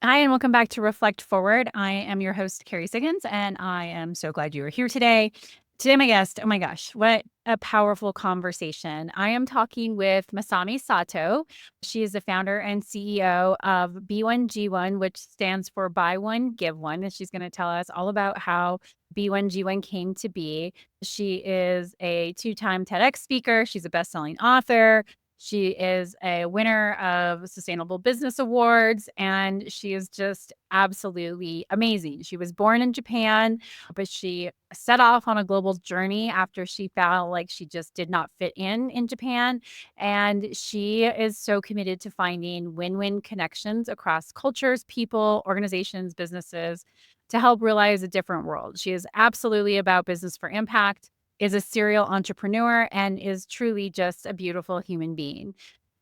Hi, and welcome back to Reflect Forward. I am your host, Kerry Siggins, and I am so glad you are here today. Today, my guest, oh my gosh, what a powerful conversation. I am talking with Masami Sato. She is the founder and CEO of B1G1, which stands for Buy One, Give One. And she's going to tell us all about how B1G1 came to be. She is a two-time TEDx speaker. She's a best-selling author. She is a winner of Sustainable Business Awards, and she is just absolutely amazing. She was born in Japan, but she set off on a global journey after she felt like she just did not fit in Japan. And she is so committed to finding win-win connections across cultures, people, organizations, businesses to help realize a different world. She is absolutely about business for impact, is a serial entrepreneur, and is truly just a beautiful human being.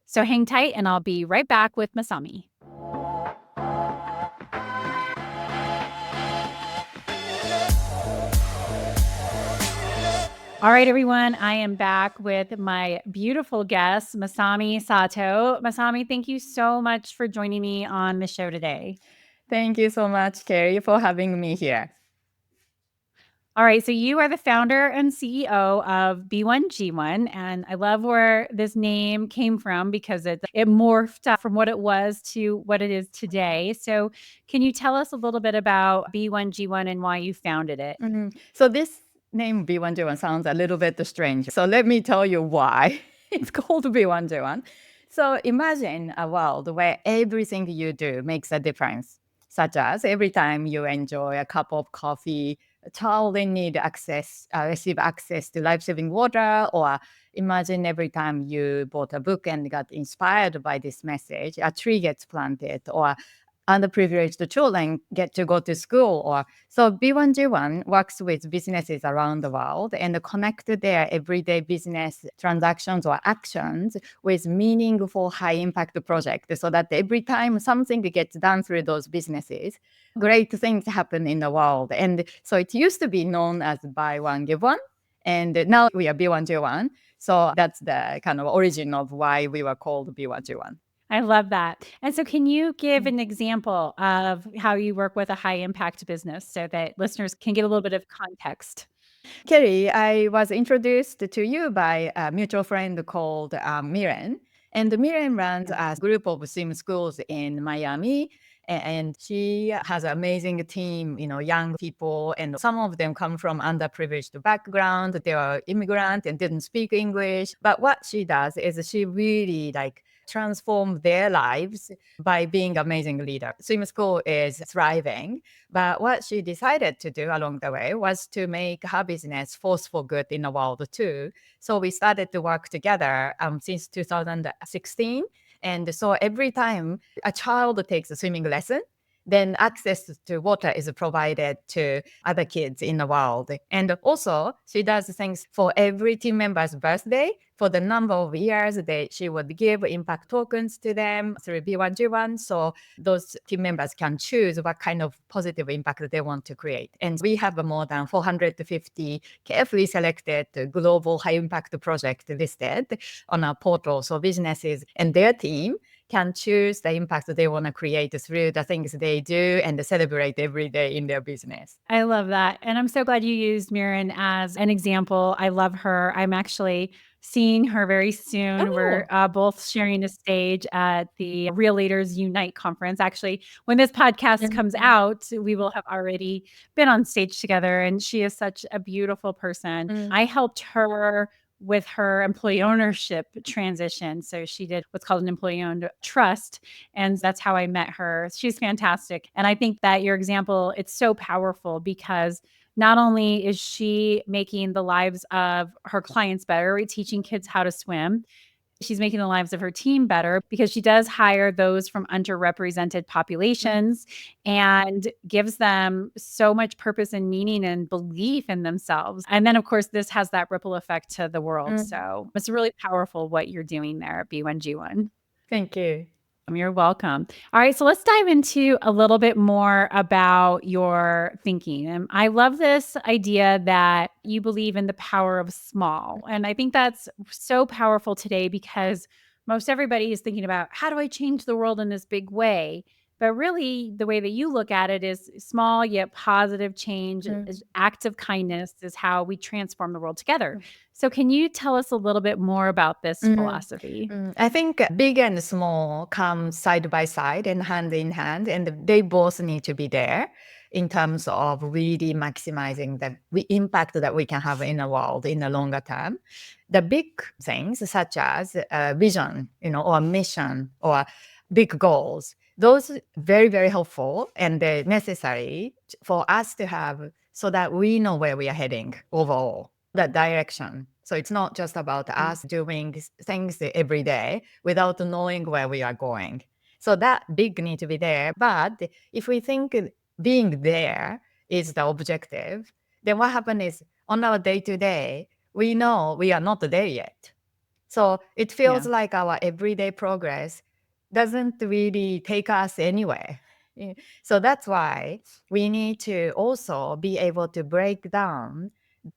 So hang tight, and I'll be right back with Masami. All right, everyone, I am back with my beautiful guest, Masami Sato. Masami, thank you so much for joining me on the show today. Thank you so much, Kerry, for having me here. All right, so you are the founder and CEO of B1G1, and I love where this name came from because it morphed from what it was to what it is today. So, can you tell us a little bit about B1G1 and why you founded it? So this name B1G1 sounds a little bit strange. So let me tell you why it's called B1G1. So imagine a world where everything you do makes a difference, such as every time you enjoy a cup of coffee, a child in need receive access to life-saving water, or imagine every time you bought a book and got inspired by this message, a tree gets planted, or underprivileged children get to go to school. Or so B1G1 works with businesses around the world and connect their everyday business transactions or actions with meaningful high impact projects, so that every time something gets done through those businesses, great things happen in the world. And so it used to be known as Buy One Give One, and now we are B1G1. So that's the kind of origin of why we were called B1G1. I love that. And so, can you give an example of how you work with a high impact business so that listeners can get a little bit of context? Kerry, I was introduced to you by a mutual friend called Miren. And Miren runs a group of swim schools in Miami. And she has an amazing team, young people, and some of them come from underprivileged background. They are immigrant and didn't speak English. But what she does is she really transform their lives by being amazing leader. Swim school is thriving, but what she decided to do along the way was to make her business force for good in the world too. So we started to work together since 2016. And so every time a child takes a swimming lesson, then access to water is provided to other kids in the world. And also, she does things for every team member's birthday. For the number of years, she would give impact tokens to them through B1G1. So those team members can choose what kind of positive impact they want to create. And we have more than 450 carefully selected global high impact projects listed on our portal. So businesses and their team can choose the impact they want to create through the things they do and celebrate every day in their business. I love that. And I'm so glad you used Mirren as an example. I love her. I'm actually seeing her very soon. We're Oh, both sharing a stage at the Real Leaders Unite conference. Actually, when this podcast comes mhm. out, we will have already been on stage together. And she is such a beautiful person. Mm. I helped her with her employee ownership transition. So she did what's called an employee owned trust. And that's how I met her. She's fantastic. And I think that your example, it's so powerful because not only is she making the lives of her clients better, teaching kids how to swim, she's making the lives of her team better because she does hire those from underrepresented populations and gives them so much purpose and meaning and belief in themselves. And then, of course, this has that ripple effect to the world. Mm. So it's really powerful what you're doing there at B1G1. Thank you. You're welcome. All right, so let's dive into a little bit more about your thinking. And I love this idea that you believe in the power of small. And I think that's so powerful today because most everybody is thinking about how do I change the world in this big way? But really, the way that you look at it is small yet positive change, Mm. is acts of kindness is how we transform the world together. So, can you tell us a little bit more about this Mm, philosophy? I think big and small come side by side and hand in hand, and they both need to be there in terms of really maximizing the impact that we can have in the world in the longer term. The big things, such as vision, or mission, or big goals, those very very helpful and they're necessary for us to have so that we know where we are heading overall, the direction. So it's not just about Mm. us doing things every day without knowing where we are going. So that big need to be there. But if we think being there is the objective, then what happens is on our day to day, we know we are not there yet. So it feels Yeah. like our everyday progress doesn't really take us anywhere. So that's why we need to also be able to break down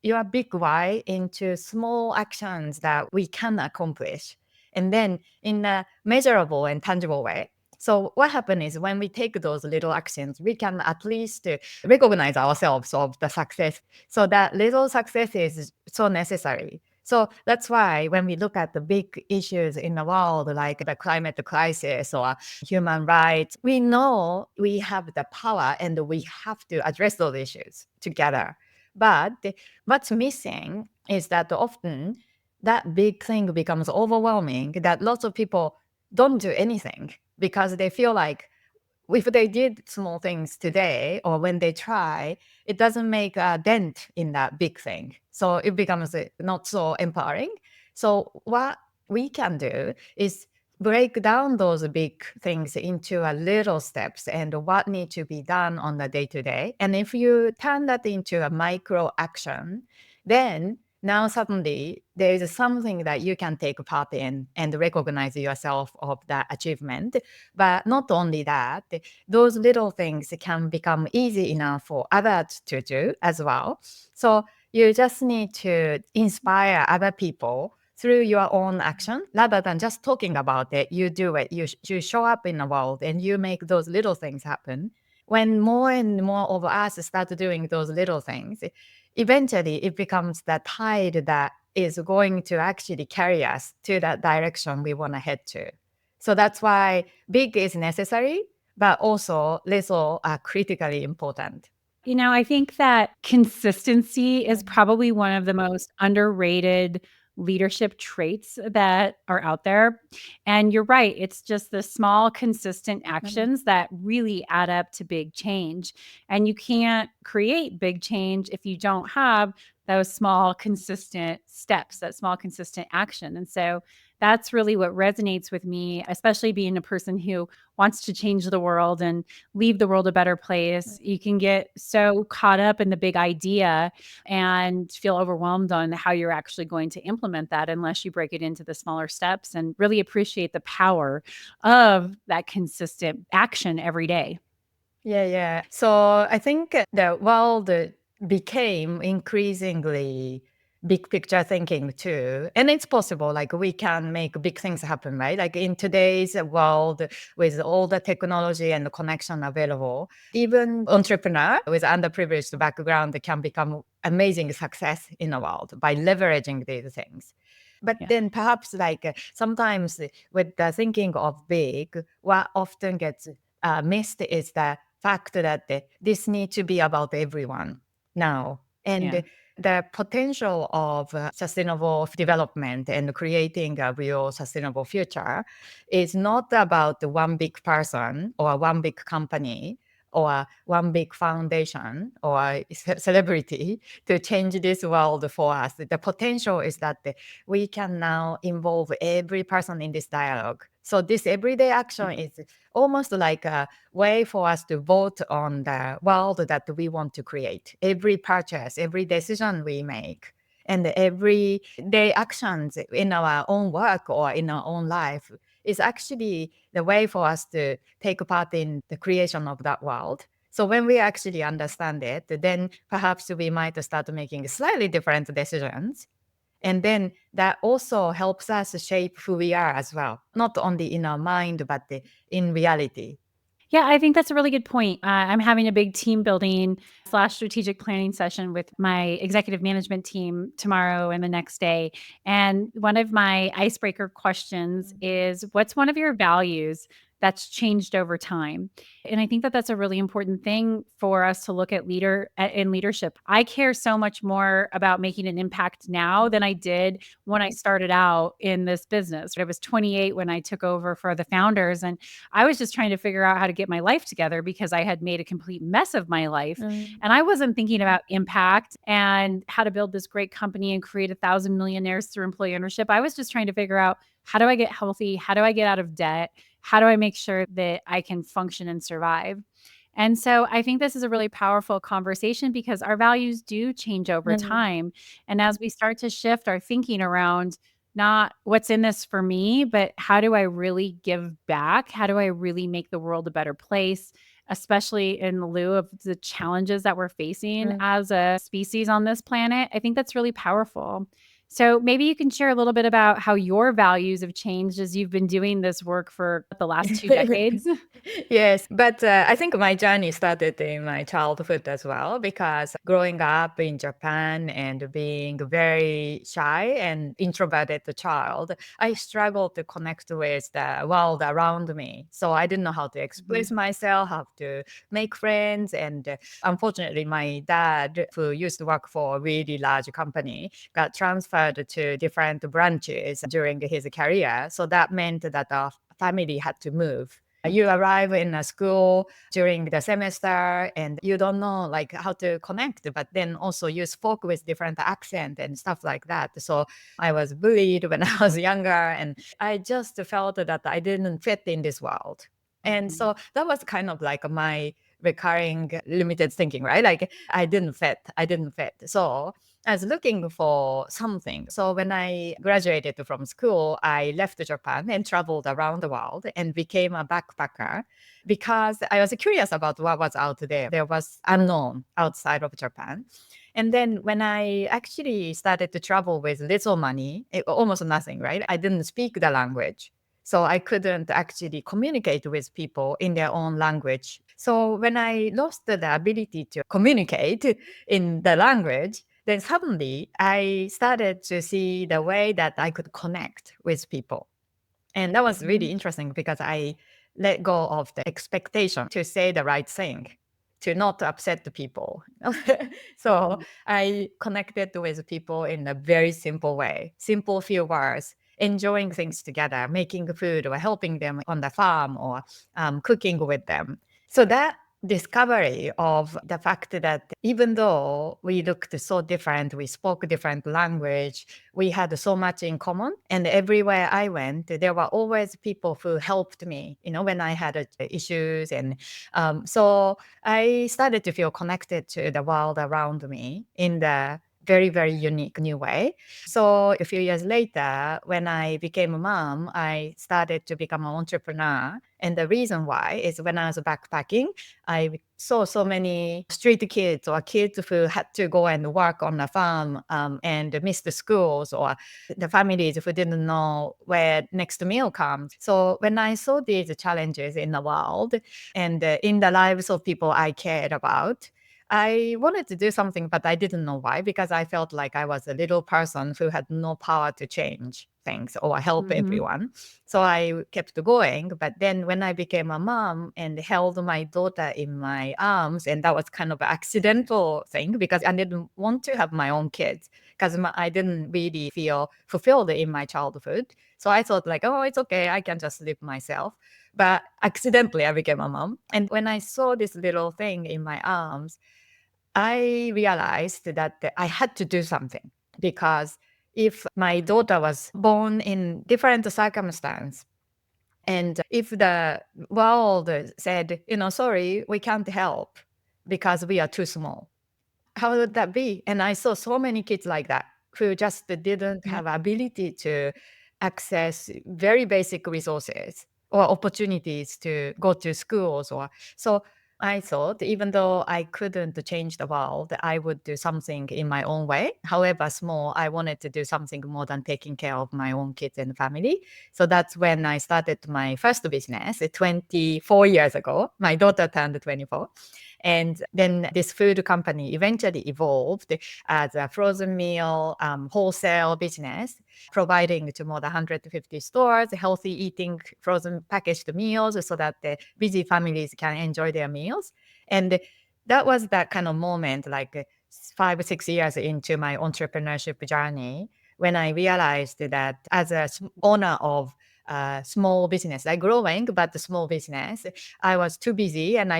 your big why into small actions that we can accomplish. And then in a measurable and tangible way. So what happens is when we take those little actions, we can at least recognize ourselves of the success. So that little success is so necessary. So that's why when we look at the big issues in the world, like the climate crisis or human rights, we know we have the power and we have to address those issues together. But what's missing is that often that big thing becomes overwhelming that lots of people don't do anything because they feel like if they did small things today or when they try, it doesn't make a dent in that big thing. So it becomes not so empowering. So what we can do is break down those big things into a little steps and what need to be done on the day to day. And if you turn that into a micro action, then now suddenly there is something that you can take part in and recognize yourself of that achievement. But not only that, those little things can become easy enough for others to do as well. So you just need to inspire other people through your own action rather than just talking about it. You do it, you show up in the world and you make those little things happen. When more and more of us start doing those little things, eventually it becomes the tide that is going to actually carry us to that direction we want to head to. So that's why big is necessary, but also little are critically important. I think that consistency is Mm, probably one of the most underrated leadership traits that are out there. And you're right, it's just the small, consistent mm, actions that really add up to big change. And you can't create big change if you don't have those small, consistent steps, that small, consistent action. And so that's really what resonates with me, especially being a person who wants to change the world and leave the world a better place. mm. You can get so caught up in the big idea and feel overwhelmed on how you're actually going to implement that unless you break it into the smaller steps and really appreciate the power of that consistent action every day. Yeah, yeah. So I think the world became increasingly big picture thinking too. And it's possible, like we can make big things happen, right? Like in today's world with all the technology and the connection available, even entrepreneur with underprivileged background can become amazing success in the world by leveraging these things. But Yeah. then perhaps like sometimes with the thinking of big, what often gets missed is the fact that this needs to be about everyone now. Yeah. And the potential of sustainable development and creating a real sustainable future is not about one big person or one big company or one big foundation or celebrity to change this world for us. The potential is that we can now involve every person in this dialogue. So this everyday action is almost like a way for us to vote on the world that we want to create. Every purchase, every decision we make, and every day actions in our own work or in our own life is actually the way for us to take part in the creation of that world. So when we actually understand it, then perhaps we might start making slightly different decisions. And then that also helps us shape who we are as well, not only in our mind, but in reality. Yeah, I think that's a really good point. I'm having a big team building slash strategic planning session with my executive management team tomorrow and the next day. And one of my icebreaker questions is, what's one of your values that's changed over time? And I think that that's a really important thing for us to look at in leadership. I care so much more about making an impact now than I did when I started out in this business. I was 28 when I took over for the founders, and I was just trying to figure out how to get my life together because I had made a complete mess of my life. And I wasn't thinking about impact and how to build this great company and create 1,000 millionaires through employee ownership. I was just trying to figure out, how do I get healthy? How do I get out of debt? How do I make sure that I can function and survive? And so I think this is a really powerful conversation because our values do change over Mm, time. And as we start to shift our thinking around not what's in this for me, but how do I really give back? How do I really make the world a better place, especially in lieu of the challenges that we're facing mm. as a species on this planet? I think that's really powerful. So maybe you can share a little bit about how your values have changed as you've been doing this work for the last 2 decades. Yes, but I think my journey started in my childhood as well, because growing up in Japan and being very shy and introverted child, I struggled to connect with the world around me. So I didn't know how to express Mhm. myself, how to make friends. And unfortunately, my dad, who used to work for a really large company, got transferred to different branches during his career. So that meant that our family had to move. You arrive in a school during the semester and you don't know like how to connect, but then also you spoke with different accent and stuff like that. So I was bullied when I was younger, and I just felt that I didn't fit in this world. And Mhm. so that was kind of like my recurring limited thinking, right? Like I didn't fit. I didn't fit. So I was looking for something. So when I graduated from school, I left Japan and traveled around the world and became a backpacker because I was curious about what was out there. There was unknown outside of Japan. And then when I actually started to travel with little money, almost nothing, right? I didn't speak the language. So I couldn't actually communicate with people in their own language. So when I lost the ability to communicate in the language, then suddenly I started to see the way that I could connect with people. And that was Mhm. really interesting because I let go of the expectation to say the right thing, to not upset the people. So Mhm. I connected with people in a very simple way, simple few words, enjoying things together, making food or helping them on the farm or cooking with them. So that discovery of the fact that even though we looked so different, we spoke different language, we had so much in common. And everywhere I went, there were always people who helped me, when I had issues. And so I started to feel connected to the world around me in the very, very unique new way. So a few years later, when I became a mom, I started to become an entrepreneur. And the reason why is when I was backpacking, I saw so many street kids or kids who had to go and work on a farm and miss the schools, or the families who didn't know where next meal comes. So when I saw these challenges in the world and in the lives of people I cared about, I wanted to do something, but I didn't know why, because I felt like I was a little person who had no power to change things or help Mhm. everyone. So I kept going. But then when I became a mom and held my daughter in my arms, and that was kind of an accidental thing because I didn't want to have my own kids because I didn't really feel fulfilled in my childhood. So I thought like, oh, it's okay. I can just live myself. But accidentally, I became a mom. And when I saw this little thing in my arms, I realized that I had to do something, because if my daughter was born in different circumstance, and if the world said, sorry, we can't help because we are too small, how would that be? And I saw so many kids like that who just didn't Yeah. have ability to access very basic resources or opportunities to go to schools. Or so I thought even though I couldn't change the world, I would do something in my own way. However small, I wanted to do something more than taking care of my own kids and family. So that's when I started my first business 24 years ago. My daughter turned 24. And then this food company eventually evolved as a frozen meal wholesale business, providing to more than 150 stores healthy eating frozen packaged meals so that the busy families can enjoy their meals. And that was that kind of moment, like 5 or 6 years into my entrepreneurship journey, when I realized that as a owner of small business, like growing but the small business, I was too busy and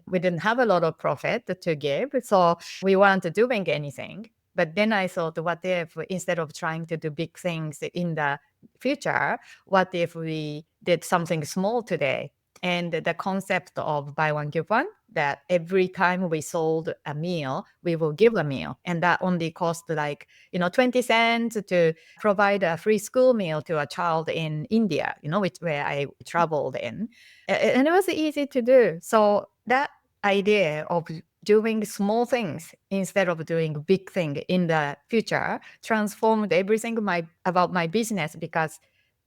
we didn't have a lot of profit to give, so we weren't doing anything. But then I thought, what if instead of trying to do big things in the future, what if we did something small today? And the concept of buy one, give one, that every time we sold a meal, we will give a meal. And that only cost like, 20 cents to provide a free school meal to a child in India, which where I traveled in. And it was easy to do. So that idea of doing small things instead of doing big thing in the future transformed everything about my business, because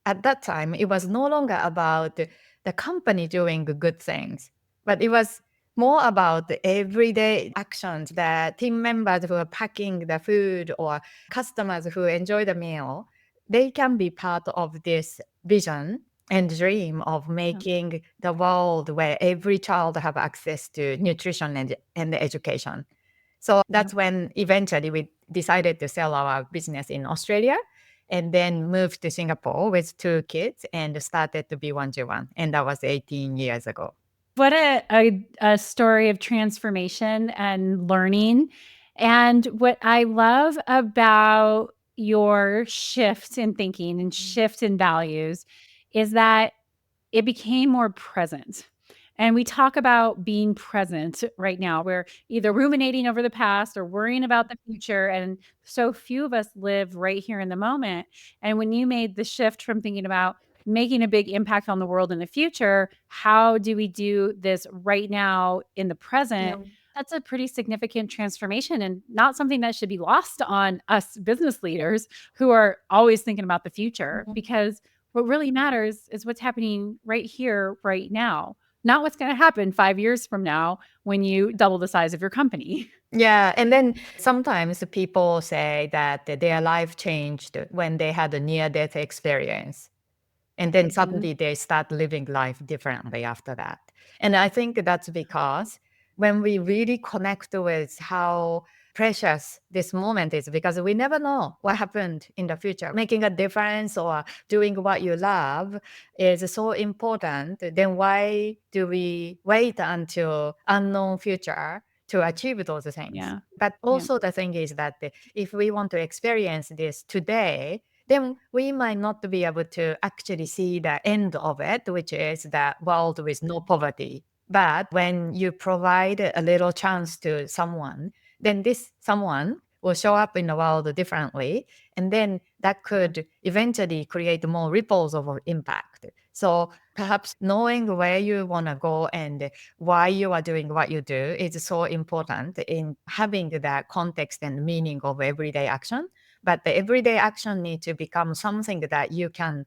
at that time it was no longer about the company doing good things, but it was more about the everyday actions that team members who are packing the food or customers who enjoy the meal, they can be part of this vision and dream of Yeah. making the world where every child have access to nutrition and education. So Yep. that's when eventually we decided to sell our business in Australia and then moved to Singapore with 2 kids and started to B1G1. And that was 18 years ago. What a story of transformation and learning. And what I love about your shift in thinking and shift in values is that it became more present. And we talk about being present right now. We're either ruminating over the past or worrying about the future. And so few of us live right here in the moment. And when you made the shift from thinking about making a big impact on the world in the future, how do we do this right now in the present? Yeah. That's a pretty significant transformation and not something that should be lost on us business leaders who are always thinking about the future, Mhm. because what really matters is what's happening right here, right now, not what's going to happen 5 years from now when you double the size of your company. Yeah. And then sometimes people say that their life changed when they had a near death experience. And then Mhm. suddenly they start living life differently after that. And I think that's because when we really connect with how precious this moment is, because we never know what happened in the future. Making a difference or doing what you love is so important. Then why do we wait until unknown future to achieve those things? Yeah. But Yeah. also the thing is that if we want to experience this today, then we might not be able to actually see the end of it, which is the world with no poverty. But when you provide a little chance to someone, then this someone will show up in the world differently. And then that Yeah. could eventually create more ripples of impact. So perhaps knowing where you want to go and why you are doing what you do is so important in having that context and meaning of everyday action. But the everyday action need to become something that you can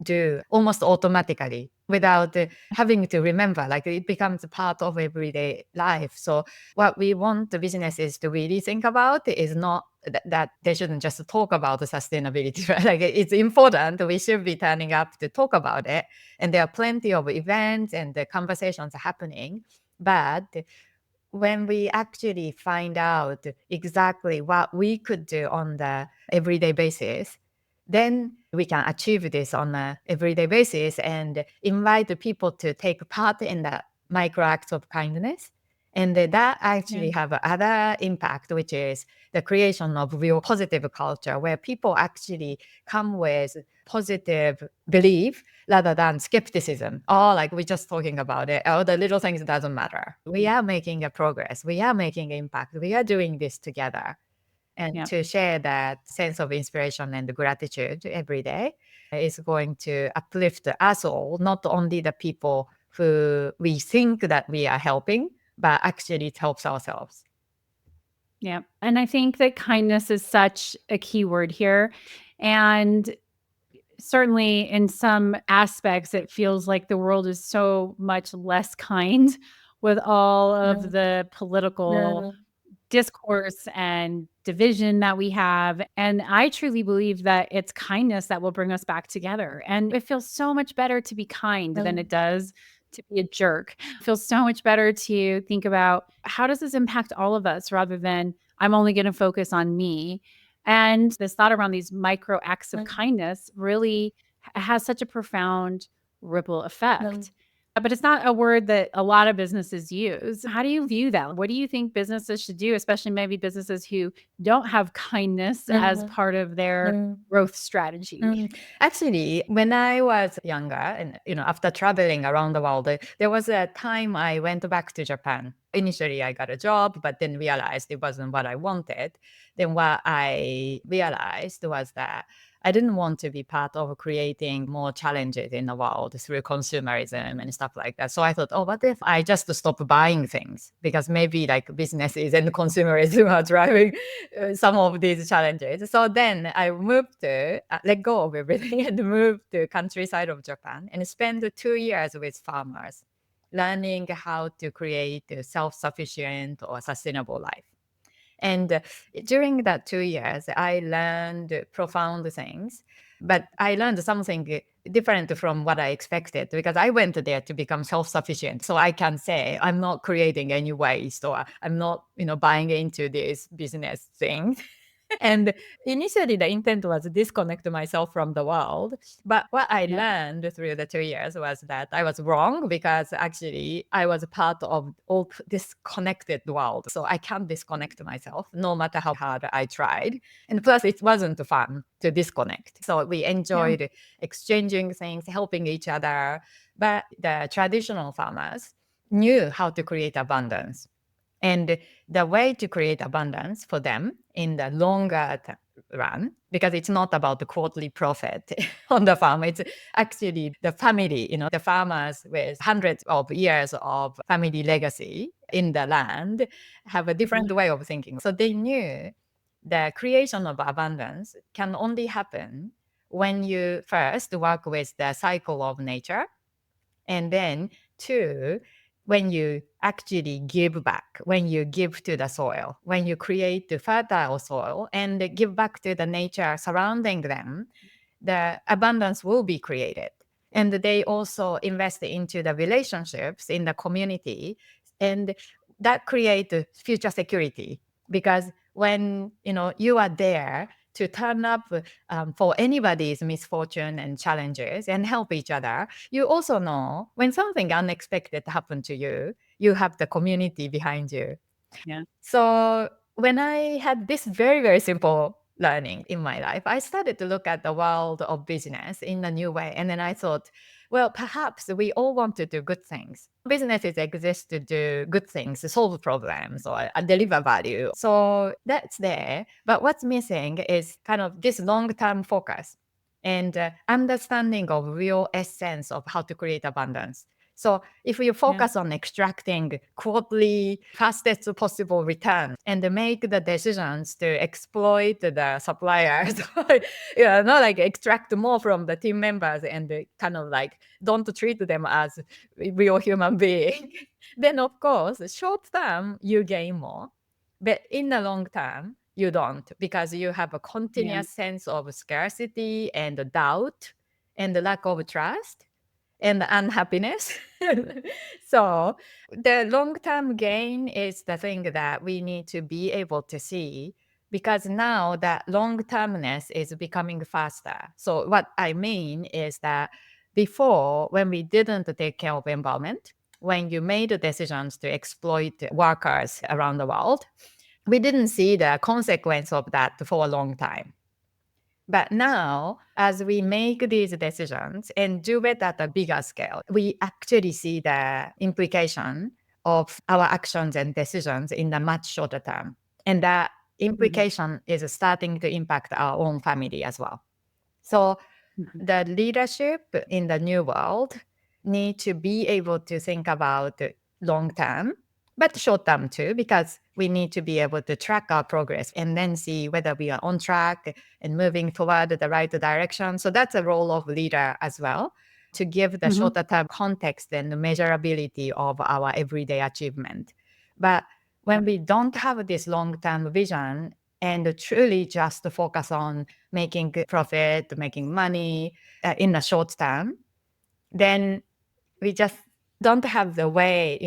do almost automatically without having to remember. Like it becomes a part of everyday life. So what we want the businesses to really think about is not that they shouldn't just talk about the sustainability, right? Like it's important. We should be turning up to talk about it. And there are plenty of events and the conversations happening. But when we actually find out exactly what we could do on the everyday basis, then we can achieve this on a everyday basis and invite the people to take part in the micro acts of kindness. And that Yeah. actually have other impact, which is the creation of real positive culture where people actually come with positive belief rather than skepticism. Oh, like we're just talking about it. Oh, the little things doesn't matter. We are making a progress. We are making impact. We are doing this together. And Yeah. to share that sense of inspiration and gratitude every day is going to uplift us all, not only the people who we think that we are helping, but actually it helps ourselves. Yeah. And I think that kindness is such a key word here. And certainly in some aspects, it feels like the world is so much less kind with all of the political discourse and division that we have. And I truly believe that it's kindness that will bring us back together. And it feels so much better to be kind than it does to be a jerk. It feels so much better to think about how does this impact all of us rather than I'm only going to focus on me. And this thought around these micro acts of kindness really has such a profound ripple effect. But it's not a word that a lot of businesses use. How do you view that? What do you think businesses should do, especially maybe businesses who don't have kindness as part of their growth strategy? Actually, when I was younger and after traveling around the world, there was a time I went back to Japan. Initially, I got a job, but then realized it wasn't what I wanted. Then what I realized was that I didn't want to be part of creating more challenges in the world through consumerism and stuff like that. So I thought, oh, what if I just stop buying things? Because maybe like businesses and consumerism are driving some of these challenges. So then I moved to let go of everything and moved to countryside of Japan and spent 2 years with farmers, learning how to create a self-sufficient or sustainable life. And during that 2 years, I learned profound things, but I learned something different from what I expected because I went there to become self-sufficient. So I can say I'm not creating any waste or I'm not, buying into this business thing. And initially, the intent was disconnect myself from the world. But what I Yep. learned through the 2 years was that I was wrong because actually I was part of all this connected world. So I can't disconnect myself no matter how hard I tried. And plus, it wasn't fun to disconnect. So we Yeah. enjoyed exchanging things, helping each other. But the traditional farmers knew how to create abundance. And the way to create abundance for them in the longer run, because it's not about the quarterly profit on the farm, it's actually the family, the farmers with hundreds of years of family legacy in the land have a different way of thinking. So they knew the creation of abundance can only happen when you first work with the cycle of nature and then two, when you actually give back, when you give to the soil, when you create the fertile soil and give back to the nature surrounding them, the abundance will be created. And they also invest into the relationships in the community, and that creates future security because when you are there to turn up for anybody's misfortune and challenges and help each other, you also know when something unexpected happened to you, you have the community behind you. Yeah. So when I had this very, very simple learning in my life, I started to look at the world of business in a new way. And then I thought, well, perhaps we all want to do good things. Businesses exist to do good things, to solve problems or deliver value. So that's there. But what's missing is kind of this long-term focus and understanding of real essence of how to create abundance. So if you Yeah. focus on extracting quarterly fastest possible return and make the decisions to exploit the suppliers, not like extract more from the team members and kind of like don't treat them as real human being, then of course, short term you gain more, but in the long term you don't because you have a Yeah. continuous sense of scarcity and doubt and lack of trust and unhappiness. So the long-term gain is the thing that we need to be able to see because now that long-termness is becoming faster. So what I mean is that before, when we didn't take care of environment, when you made decisions to exploit workers around the world, we didn't see the consequence of that for a long time. But now, as we make these decisions and do it at a bigger scale, we actually see the implication of our actions and decisions in the much shorter term. And that Mhm. implication is starting to impact our own family as well. So Mhm. the leadership in the new world need to be able to think about long term but short term too, because we need to be able to track our progress and then see whether we are on track and moving toward the right direction. So that's a role of leader as well, to give the Mhm. shorter term context and the measurability of our everyday achievement. But when we don't have this long term vision and truly just focus on making profit, making money in the short term, then we just don't have the way,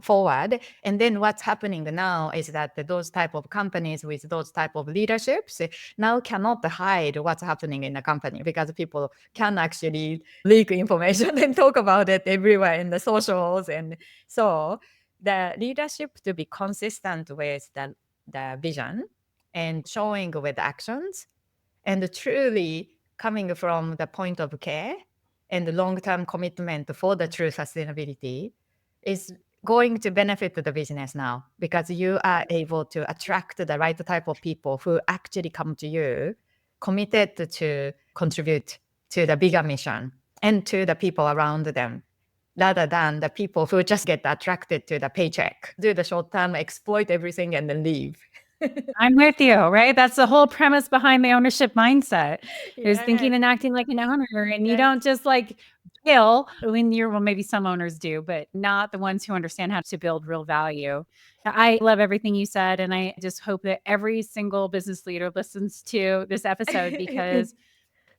forward. And then what's happening now is that those type of companies with those type of leaderships now cannot hide what's happening in the company, because people can actually leak information and talk about it everywhere in the socials. And so the leadership to be consistent with the vision and showing with actions and truly coming from the point of care and long-term commitment for the true sustainability is going to benefit the business now, because you are able to attract the right type of people who actually come to you committed to contribute to the bigger mission and to the people around them, rather than the people who just get attracted to the paycheck, do the short term, exploit everything and then leave. I'm with you, right? That's the whole premise behind the ownership mindset is thinking Yes, and acting like an owner. And you yes. don't just like kill when you're, well, maybe some owners do, but not the ones who understand how to build real value. I love everything you said. And I just hope that every single business leader listens to this episode because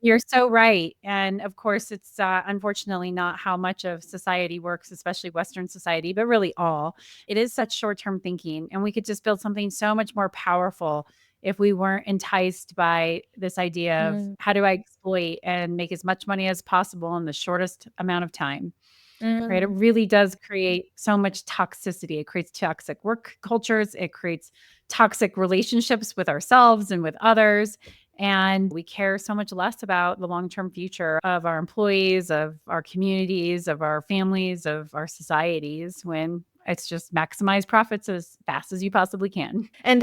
you're so right. And of course, it's unfortunately not how much of society works, especially Western society, but really all. It is such short term thinking. And we could just build something so much more powerful if we weren't enticed by this idea of Mm, how do I exploit and make as much money as possible in the shortest amount of time. Right? It mm. really does create so much toxicity. It creates toxic work cultures. It creates toxic relationships with ourselves and with others. And we care so much less about the long term future of our employees, of our communities, of our families, of our societies when it's just maximize profits as fast as you possibly can. And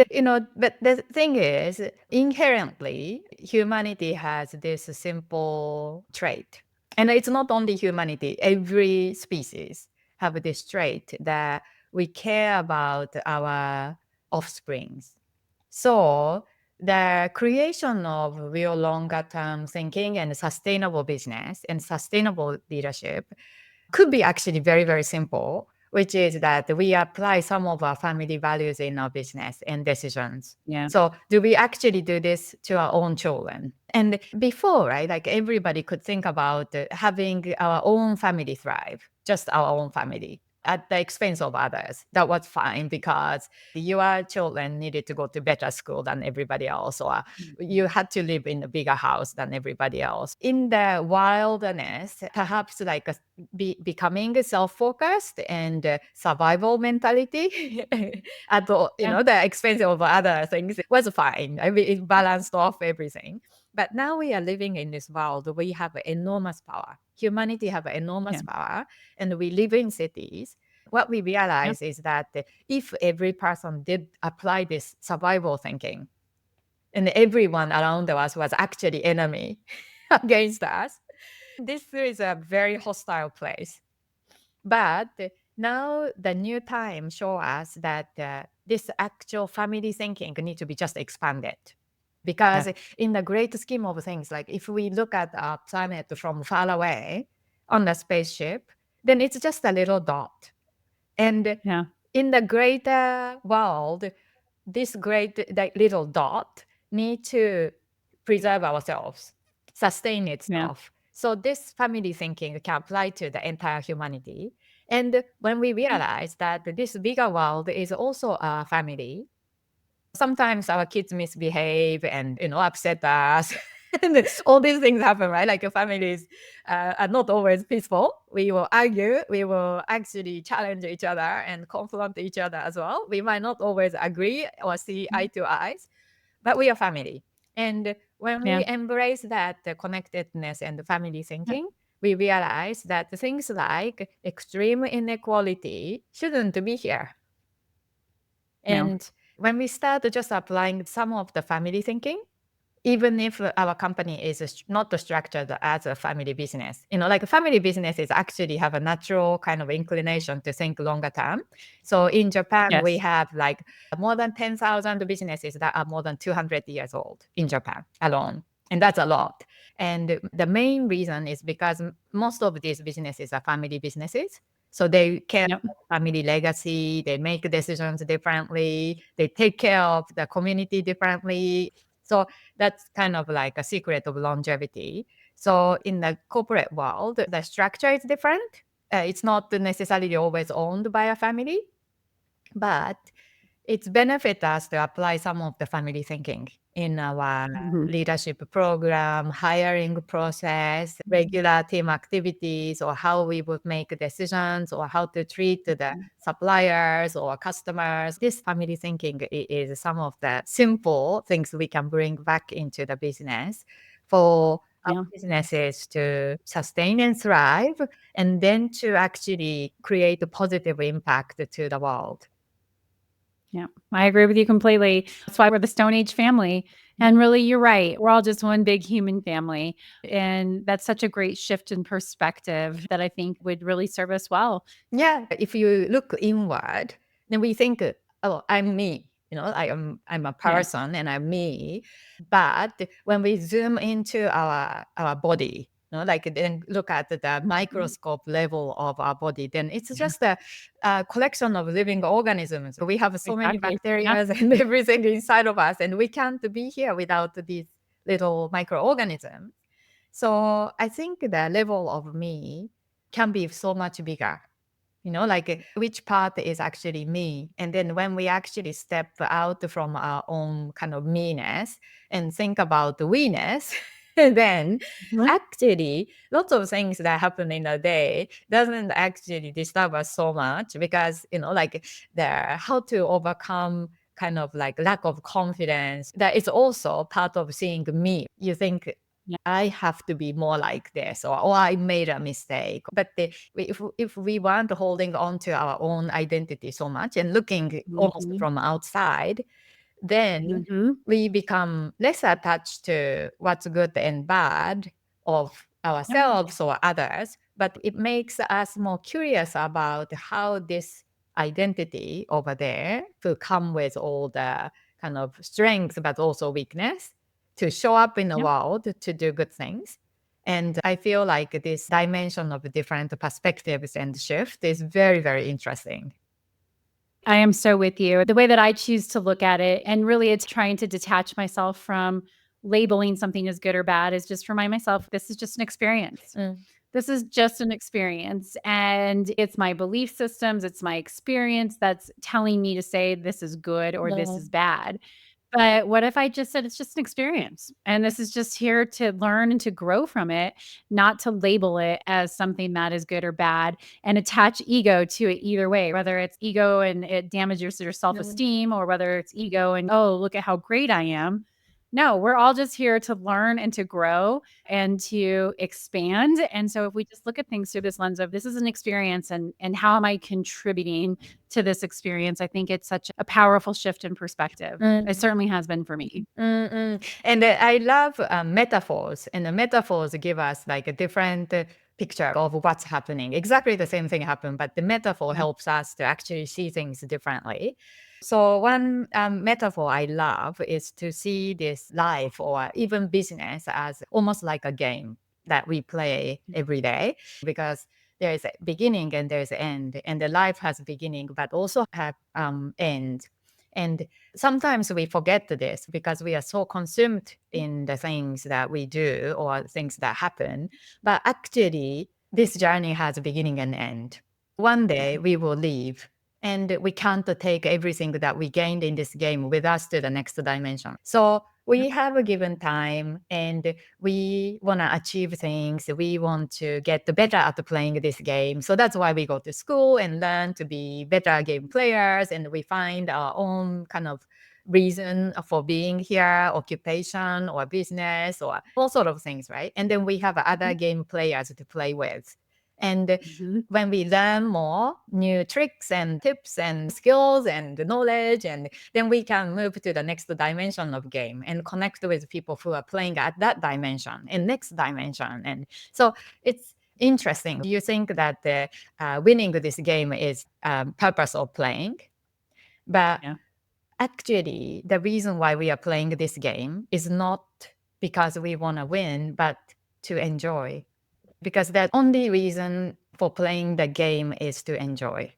but the thing is, inherently, humanity has this simple trait. And it's not only humanity, every species have this trait that we care about our offsprings. So the creation of real longer term thinking and sustainable business and sustainable leadership could be actually very, very simple, which is that we apply some of our family values in our business and decisions. Yeah. So, do we actually do this to our own children? And before, right, like everybody could think about having our own family thrive, just our own family at the expense of others. That was fine because your children needed to go to better school than everybody else, or you had to live in a bigger house than everybody else. In the wilderness, perhaps like becoming self-focused and survival mentality at the, Yeah. the expense of other things was fine. I mean, it balanced off everything. But now we are living in this world. We have enormous power. Humanity have enormous Yeah. power, and we live in cities. What we Yeah. realize is that if every person did apply this survival thinking, and everyone around us was actually enemy against us, this is a very hostile place. But now the new time show us that this actual family thinking need to be just expanded. Yeah. Because in the great scheme of things, like if we look at our planet from far away on the spaceship, then it's just a little dot. And Yeah. in the greater world, this great like, little dot need to preserve ourselves, sustain Yeah. itself. So this family thinking can apply to the entire humanity. And when we realize that this bigger world is also a family, sometimes our kids misbehave and upset us. And all these things happen, right? Like your families are not always peaceful. We will argue. We will actually challenge each other and confront each other as well. We might not always agree or see eye to eyes, but we are family. And when Yeah. we embrace that connectedness and the family Yeah. thinking, we realize that things like extreme inequality shouldn't be here. No. And when we start just applying some of the family thinking, even if our company is not structured as a family business. Like a family businesses actually have a natural kind of inclination to think longer term. So in Japan, we Yes. have like more than 10,000 businesses that are more than 200 years old in Japan alone. And that's a lot. And the main reason is because most of these businesses are family businesses. So they care Yep. about family legacy, they make decisions differently, they take care of the community differently. So that's kind of like a secret of longevity. So in the corporate world, the structure is different. It's not necessarily always owned by a family, but it's benefit us to apply some of the family thinking in our Mhm. leadership program, hiring process, regular team activities, or how we would make decisions, or how to treat the suppliers or customers. This family thinking is some of the simple things we can bring back into the business for our Yeah. businesses to sustain and thrive, and then to actually create a positive impact to the world. Yeah, I agree with you completely. That's why we're the Stone Age family. And really, you're right. We're all just one big human family. And that's such a great shift in perspective that I think would really serve us well. Yeah, if you look inward, then we think, oh, I'm me. I'm a Yes. person and I'm me. But when we zoom into our body, like then look at the Mhm. microscope level of our body, then it's Yeah, just a collection of living organisms. We have so many exactly. bacteria Yeah. and everything inside of us, and we can't be here without these little microorganisms. So I think the level of me can be so much bigger, like which part is actually me. And then when we actually step out from our own kind of meanness and think about the we-ness, then Mhm. actually lots of things that happen in a day doesn't actually disturb us so much, because like the how to overcome kind of like lack of confidence, that is also part of seeing me. You think Yeah. I have to be more like this, or I made a mistake. But if we weren't holding on to our own identity so much and looking almost Mhm. from outside, then Mhm. we become less attached to what's good and bad of Yep. ourselves or others, but it makes us more curious about how this identity over there to come with all the kind of strengths but also weakness to show up in the Yep. world to do good things. And I feel like this dimension of different perspectives and shift is very, very interesting. I am so with you. The way that I choose to look at it, and really it's trying to detach myself from labeling something as good or bad, is just remind myself this is just an experience. Mm. This is just an experience. And it's my belief systems, it's my experience that's telling me to say this is good or this is Mm. bad. But what if I just said it's just an experience and this is just here to learn and to grow from it, not to label it as something that is good or bad and attach ego to it either way, whether it's ego and it damages your self Mm. esteem or whether it's ego and, oh, look at how great I am. No, we're all just here to learn and to grow and to expand. And so if we just look at things through this lens of this is an experience and how am I contributing to this experience, I think it's such a powerful shift in perspective. It Mm. certainly has been for me. Mm-mm. And I love metaphors, and the metaphors give us like a different picture of what's happening. Exactly the same thing happened, but the metaphor Yeah. helps us to actually see things differently. So one metaphor I love is to see this life or even business as almost like a game that we play every day, because there is a beginning and there's an end, and the life has a beginning but also have end. And sometimes we forget this because we are so consumed in the things that we do or things that happen. But actually, this journey has a beginning and end. One day we will leave, and we can't take everything that we gained in this game with us to the next dimension. So we have a given time, and we want to achieve things. We want to get better at playing this game. So that's why we go to school and learn to be better game players. And we find our own kind of reason for being here, occupation or business or all sort of things, right? And then we have other game players to play with. And Mhm. when we learn more new tricks and tips and skills and knowledge, and then we can move to the next dimension of game and connect with people who are playing at that dimension and next dimension. And so it's interesting. You think that winning this game is purpose of playing, but Yeah, actually the reason why we are playing this game is not because we want to win, but to enjoy, because the only reason for playing the game is to enjoy.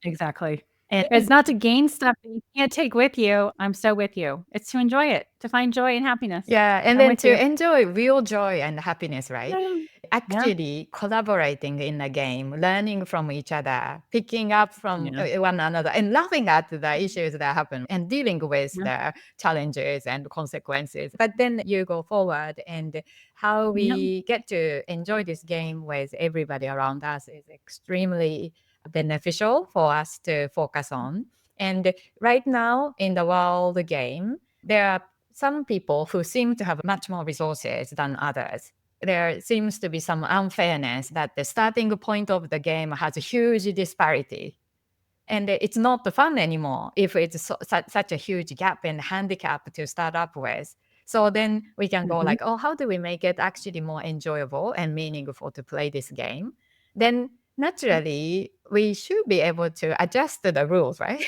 exactly. And It's not to gain stuff that you can't take with you. I'm so with you. It's to enjoy it, to find joy and happiness. yeah, and I'm then with to you. enjoy real joy and happiness, right? Yeah. Yeah. Actually collaborating in the game, learning from each other, picking up from Yeah. one another, and laughing at the issues that happen and dealing with Yeah. the challenges and consequences. But then you go forward, and how Yep. we get to enjoy this game with everybody around us is extremely beneficial for us to focus on. And right now in the world game, there are some people who seem to have much more resources than others. There seems to be some unfairness that the starting point of the game has a huge disparity. And it's not fun anymore if it's such a huge gap and handicap to start up with. So then we can go Mhm. like, oh, how do we make it actually more enjoyable and meaningful to play this game? Then Yep. naturally we should be able to adjust the rules, right?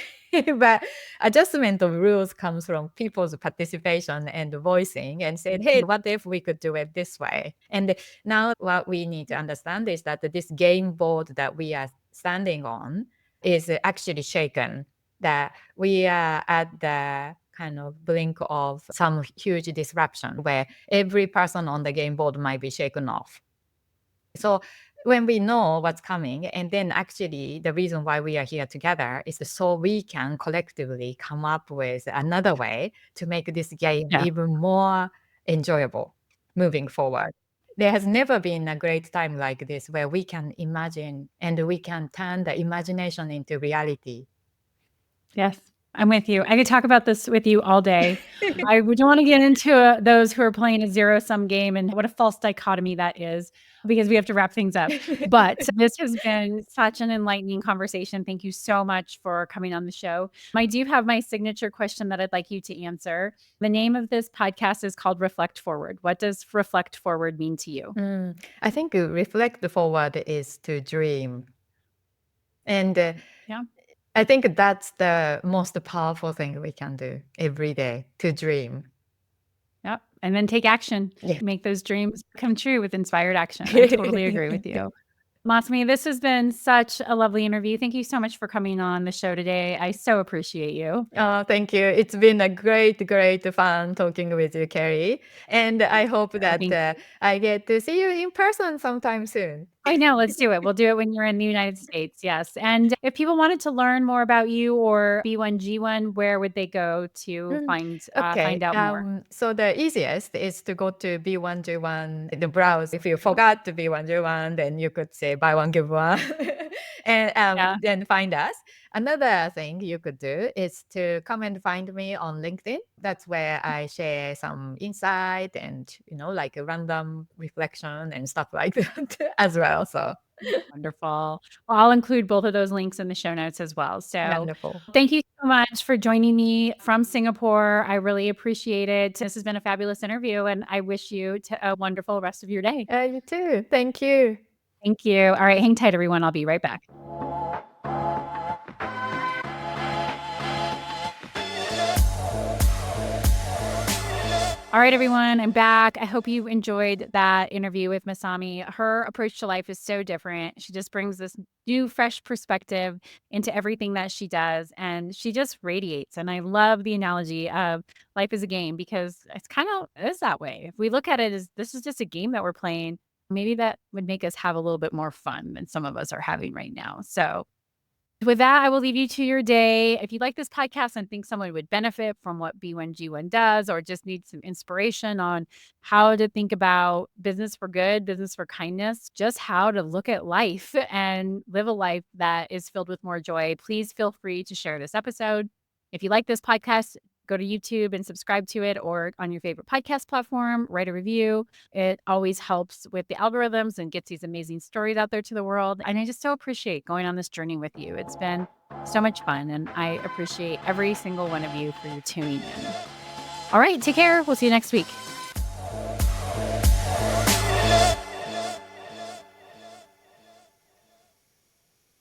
But adjustment of rules comes from people's participation and voicing and saying, hey, what if we could do it this way? And now what we need to understand is that this game board that we are standing on is actually shaken, that we are at the kind of blink of some huge disruption where every person on the game board might be shaken off. So when we know what's coming, and then actually the reason why we are here together is so we can collectively come up with another way to make this game Yeah. even more enjoyable moving forward. There has never been a great time like this where we can imagine and we can turn the imagination into reality. Yes, I'm with you. I could talk about this with you all day. I don't wanna get into, those who are playing a zero-sum game and what a false dichotomy that is, because we have to wrap things up. But this has been such an enlightening conversation. Thank you so much for coming on the show. I do have my signature question that I'd like you to answer. The name of this podcast is called Reflect Forward. What does reflect forward mean to you? I think reflect forward is to dream. And Yeah, I think that's the most powerful thing we can do every day, to dream. yep, and then take action. Yeah. Make those dreams come true with inspired action. I totally agree with you. Masami, this has been such a lovely interview. Thank you so much for coming on the show today. I so appreciate you. Oh, thank you. It's been a great fun talking with you, Kerry. And I hope that Thank I get to see you in person sometime soon. I know, let's do it. We'll do it when you're in the United States, yes. And if people wanted to learn more about you or B1G1, where would they go to Mm, find okay. out more? So the easiest is to go to B1G1, the browse. If you forgot to B1G1, then you could say buy one, give one, and Yeah, then find us. Another thing you could do is to come and find me on LinkedIn. That's where I share some insight and, like a random reflection and stuff like that as well. So wonderful. Well, I'll include both of those links in the show notes as well. So wonderful. thank you so much for joining me from Singapore. I really appreciate it. This has been a fabulous interview, and I wish you a wonderful rest of your day. You too. Thank you. Thank you. All right, hang tight, everyone. I'll be right back. All right, everyone, I'm back. I hope you enjoyed that interview with Masami. Her approach to life is so different. She just brings this new, fresh perspective into everything that she does, and she just radiates. And I love the analogy of life is a game because it's kind of is that way. If we look at it as this is just a game that we're playing, maybe that would make us have a little bit more fun than some of us are having right now. So with that, I will leave you to your day. If you like this podcast and think someone would benefit from what B1G1 does, or just need some inspiration on how to think about business for good, business for kindness, just how to look at life and live a life that is filled with more joy, please feel free to share this episode. If you like this podcast, go to YouTube and subscribe to it, or on your favorite podcast platform, write a review. It always helps with the algorithms and gets these amazing stories out there to the world. And I just so appreciate going on this journey with you. It's been so much fun, and I appreciate every single one of you for your tuning in. All right, take care. We'll see you next week.